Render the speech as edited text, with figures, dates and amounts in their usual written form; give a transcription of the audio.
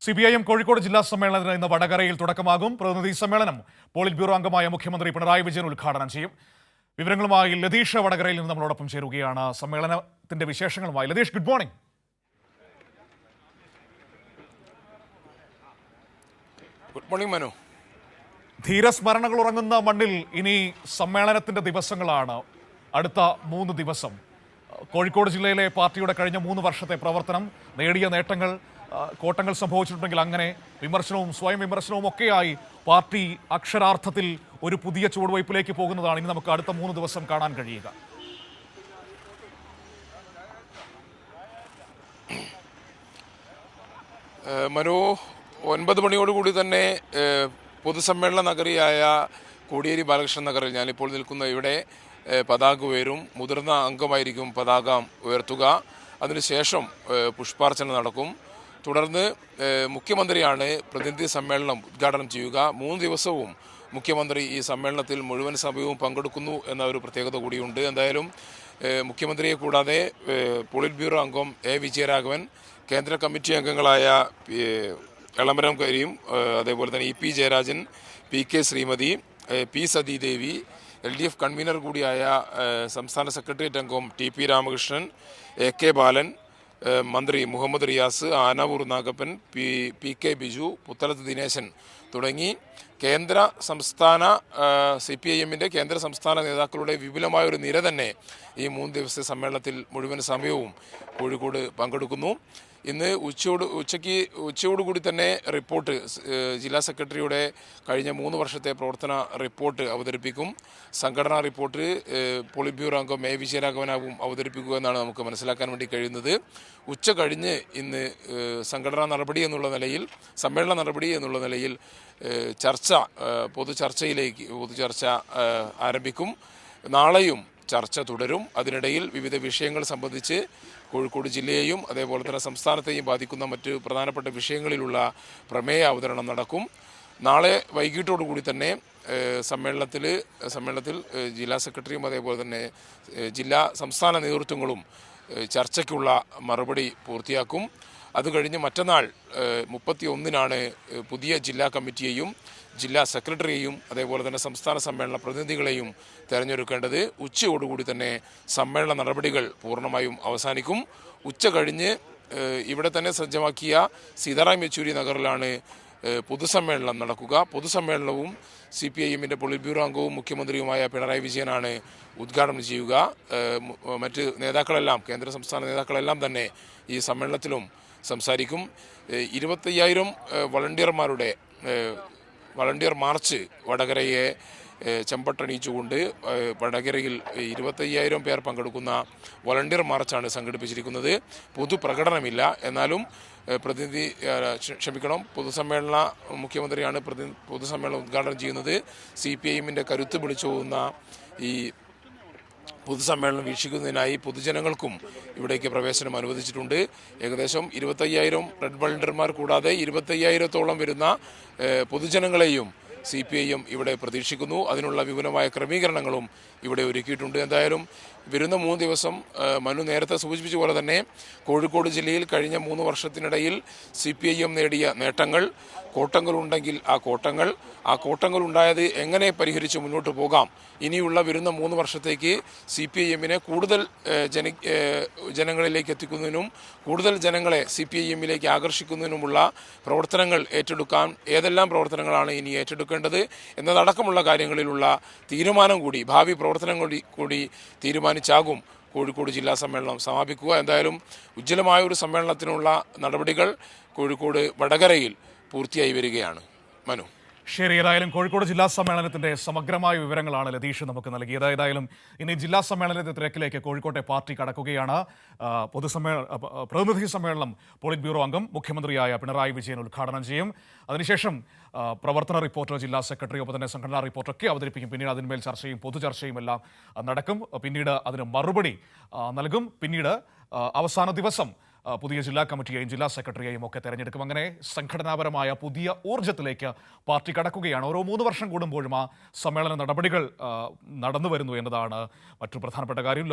CPIM Kozhikode ജില്ലാ സമ്മേളനത്തിന് ഇന്ന് വടകരയിൽ തുടക്കമാകും. പ്രതിനിധി സമ്മേളനം പോളിറ്റ് ബ്യൂറോ അംഗമായ മുഖ്യമന്ത്രി പിണറായി വിജയൻ ഉദ്ഘാടനം ചെയ്യും. വിവരങ്ങളുമായി ലതീഷ് വടകരയിൽ നിന്ന് നമ്മളോടൊപ്പം ചേരുകയാണ്. സമ്മേളനത്തിന്റെ വിശേഷങ്ങളുമായി Latheesh, good morning. Good morning Manu. ധീരസ്മരണകൾ ഉറങ്ങുന്ന മണ്ണിൽ ഇനി സമ്മേളനത്തിന്റെ ദിവസങ്ങളാണ്. അടുത്ത 3 ദിവസം കോഴിക്കോട് ജില്ലയിലെ പാർട്ടിയുടെ കഴിഞ്ഞ 3 വർഷത്തെ പ്രവർത്തനം, നേടിയ നേട്ടങ്ങൾ, കോട്ടങ്ങൾ സംഭവിച്ചിട്ടുണ്ടെങ്കിൽ അങ്ങനെ വിമർശനവും സ്വയം വിമർശനവും ഒക്കെയായി പാർട്ടി അക്ഷരാർത്ഥത്തിൽ ഒരു പുതിയ ചുവടുവയ്പിലേക്ക് പോകുന്നതാണ് ഇനി നമുക്ക് അടുത്ത 3 ദിവസം കാണാൻ കഴിയുക. മനു, 9 മണിയോടുകൂടി തന്നെ പൊതുസമ്മേളന നഗരിയായ കോടിയേരി ബാലകൃഷ്ണൻ നഗറിൽ ഞാനിപ്പോൾ നിൽക്കുന്ന ഇവിടെ പതാക ഉയരും. മുതിർന്ന അംഗമായിരിക്കും പതാക ഉയർത്തുക. അതിനുശേഷം പുഷ്പാർച്ചന നടക്കും. തുടർന്ന് മുഖ്യമന്ത്രിയാണ് പ്രതിനിധി സമ്മേളനം ഉദ്ഘാടനം ചെയ്യുക. 3 ദിവസവും മുഖ്യമന്ത്രി ഈ സമ്മേളനത്തിൽ മുഴുവൻ സമയവും പങ്കെടുക്കുന്നു എന്ന ഒരു പ്രത്യേകത കൂടിയുണ്ട്. എന്തായാലും മുഖ്യമന്ത്രിയെ കൂടാതെ പോളിറ്റ് ബ്യൂറോ അംഗം എ വിജയരാഘവൻ, കേന്ദ്ര കമ്മിറ്റി അംഗങ്ങളായ എളമരം കരീം, അതേപോലെ തന്നെ E P Jayarajan, PK Shrimati, P Sathidevi, LDF convener കൂടിയായ സംസ്ഥാന സെക്രട്ടേറിയറ്റ് അംഗം TP രാമകൃഷ്ണൻ, AK ബാലൻ, മന്ത്രി മുഹമ്മദ് റിയാസ്, ആനാവൂർ നാഗപ്പൻ, PK ബിജു, പുത്തലത്ത് ദിനേശൻ തുടങ്ങി കേന്ദ്ര സംസ്ഥാന CPIMന്റെ കേന്ദ്ര സംസ്ഥാന നേതാക്കളുടെ വിപുലമായ ഒരു നിര തന്നെ ഈ 3 ദിവസത്തെ സമ്മേളനത്തിൽ മുഴുവൻ സമയവും കോഴിക്കോട് പങ്കെടുക്കുന്നു. ഇന്ന് ഉച്ചയോടുകൂടി തന്നെ റിപ്പോർട്ട് ജില്ലാ സെക്രട്ടറിയുടെ കഴിഞ്ഞ 3 വർഷത്തെ പ്രവർത്തന റിപ്പോർട്ട് അവതരിപ്പിക്കും. സംഘടനാ റിപ്പോർട്ട് പോളിറ്റ് ബ്യൂറോ അംഗം എ വിജയരാഘവനാവും അവതരിപ്പിക്കുക എന്നാണ് നമുക്ക് മനസ്സിലാക്കാൻ വേണ്ടി കഴിയുന്നത്. ഉച്ച കഴിഞ്ഞ് ഇന്ന് സംഘടനാ നടപടി എന്നുള്ള നിലയിൽ, സമ്മേളന നടപടി എന്നുള്ള നിലയിൽ പൊതുചർച്ച ആരംഭിക്കും. നാളെയും ചർച്ച തുടരും. അതിനിടയിൽ വിവിധ വിഷയങ്ങൾ സംബന്ധിച്ച് കോഴിക്കോട് ജില്ലയെയും അതേപോലെ തന്നെ സംസ്ഥാനത്തെയും ബാധിക്കുന്ന മറ്റ് പ്രധാനപ്പെട്ട വിഷയങ്ങളിലുള്ള പ്രമേയ അവതരണം നടക്കും. നാളെ വൈകിട്ടോടുകൂടി തന്നെ സമ്മേളനത്തിൽ ജില്ലാ സെക്രട്ടറിയും അതേപോലെ തന്നെ സംസ്ഥാന നേതൃത്വങ്ങളും ചർച്ചയ്ക്കുള്ള മറുപടി പൂർത്തിയാക്കും. അത് കഴിഞ്ഞ് മറ്റന്നാൾ 31-നാണ് പുതിയ ജില്ലാ കമ്മിറ്റിയെയും ജില്ലാ സെക്രട്ടറിയെയും അതേപോലെ തന്നെ സംസ്ഥാന സമ്മേളന പ്രതിനിധികളെയും തിരഞ്ഞെടുക്കേണ്ടത്. ഉച്ചയോടുകൂടി തന്നെ സമ്മേളന നടപടികൾ പൂർണ്ണമായും അവസാനിക്കും. ഉച്ച കഴിഞ്ഞ് ഇവിടെ തന്നെ സജ്ജമാക്കിയ സീതാറാം യെച്ചൂരി നഗറിലാണ് പൊതുസമ്മേളനം നടക്കുക. പൊതുസമ്മേളനവും CPIMന്റെ പോളിറ്റ് ബ്യൂറോ അംഗവും മുഖ്യമന്ത്രിയുമായ പിണറായി വിജയനാണ് ഉദ്ഘാടനം ചെയ്യുക. മറ്റ് നേതാക്കളെല്ലാം, കേന്ദ്ര സംസ്ഥാന നേതാക്കളെല്ലാം തന്നെ ഈ സമ്മേളനത്തിലും സംസാരിക്കും. 25,000 വളണ്ടിയർ മാർച്ച് വടകരയെ ചെമ്പട്ടണിയിച്ചുകൊണ്ട് വടകരയിൽ 25,000 പേർ പങ്കെടുക്കുന്ന വളണ്ടിയർ മാർച്ചാണ് സംഘടിപ്പിച്ചിരിക്കുന്നത്. പൊതുപ്രകടനമില്ല. എന്നാലും പൊതുസമ്മേളന മുഖ്യമന്ത്രിയാണ് പൊതുസമ്മേളനം ഉദ്ഘാടനം ചെയ്യുന്നത്. CPIMന്റെ കരുത്ത് വിളിച്ചു പോകുന്ന ഈ പൊതുസമ്മേളനം വീക്ഷിക്കുന്നതിനായി പൊതുജനങ്ങൾക്കും ഇവിടേക്ക് പ്രവേശനം അനുവദിച്ചിട്ടുണ്ട്. ഏകദേശം 25,000 റെഡ് വളണ്ടിയർമാർ കൂടാതെ 25,000-ഓളം വരുന്ന പൊതുജനങ്ങളെയും CPIM ഇവിടെ പ്രതീക്ഷിക്കുന്നു. അതിനുള്ള വിപുലമായ ക്രമീകരണങ്ങളും ഇവിടെ ഒരുക്കിയിട്ടുണ്ട്. എന്തായാലും വരുന്ന 3 ദിവസം മനു നേരത്തെ സൂചിപ്പിച്ച പോലെ തന്നെ കോഴിക്കോട് ജില്ലയിൽ കഴിഞ്ഞ 3 വർഷത്തിനിടയിൽ CPIM നേടിയ നേട്ടങ്ങൾ, കോട്ടങ്ങളുണ്ടെങ്കിൽ ആ കോട്ടങ്ങൾ ഉണ്ടായത് എങ്ങനെ പരിഹരിച്ച് മുന്നോട്ട് പോകാം, ഇനിയുള്ള വരുന്ന 3 വർഷത്തേക്ക് CPIMനെ കൂടുതൽ ജനങ്ങളിലേക്ക് എത്തിക്കുന്നതിനും കൂടുതൽ ജനങ്ങളെ CPIMലേക്ക് ആകർഷിക്കുന്നതിനുമുള്ള പ്രവർത്തനങ്ങൾ ഏറ്റെടുക്കാൻ ഏതെല്ലാം പ്രവർത്തനങ്ങളാണ് ഇനി ഏറ്റെടുക്കേണ്ടത് എന്നതടക്കമുള്ള കാര്യങ്ങളിലുള്ള തീരുമാനം കൂടി, ഭാവി പ്രവർത്തനങ്ങൾ കൂടി തീരുമാനിച്ചാകും കോഴിക്കോട് ജില്ലാ സമ്മേളനം സമാപിക്കുക. എന്തായാലും ഉജ്ജ്വലമായ ഒരു സമ്മേളനത്തിനുള്ള നടപടികൾ കോഴിക്കോട് വടകരയിൽ പൂർത്തിയായി വരികയാണ്. മനു, ശരി. ഏതായാലും കോഴിക്കോട് ജില്ലാ സമ്മേളനത്തിന്റെ സമഗ്രമായ വിവരങ്ങളാണ് ലതീഷ് നമുക്ക് നൽകിയത്. ഏതായാലും ഇനി ജില്ലാ സമ്മേളനത്തിന്റെ തിരക്കിലേക്ക് കോഴിക്കോട്ടെ പാർട്ടി കടക്കുകയാണ്. പ്രതിനിധി സമ്മേളനം പോളിറ്റ് ബ്യൂറോ അംഗം മുഖ്യമന്ത്രിയായ പിണറായി വിജയൻ ഉദ്ഘാടനം ചെയ്യും. അതിനുശേഷം പ്രവർത്തന റിപ്പോർട്ട് ജില്ലാ സെക്രട്ടറി, ഒപ്പം തന്നെ സംഘടനാ റിപ്പോർട്ടൊക്കെ അവതരിപ്പിക്കും. പിന്നീട് അതിന്മേൽ ചർച്ചയും പൊതുചർച്ചയും എല്ലാം നടക്കും. പിന്നീട് അതിന് മറുപടി നൽകും. പിന്നീട് അവസാന ദിവസം പുതിയ ജില്ലാ കമ്മിറ്റിയെയും ജില്ലാ സെക്രട്ടറിയെയും ഒക്കെ തെരഞ്ഞെടുക്കും. അങ്ങനെ സംഘടനാപരമായ പുതിയ ഊർജ്ജത്തിലേക്ക് പാർട്ടി കടക്കുകയാണ്. ഓരോ 3 വർഷം കൂടുമ്പോഴും ആ സമ്മേളന നടപടികൾ നടന്നു വരുന്നു എന്നതാണ് മറ്റു പ്രധാനപ്പെട്ട കാര്യം.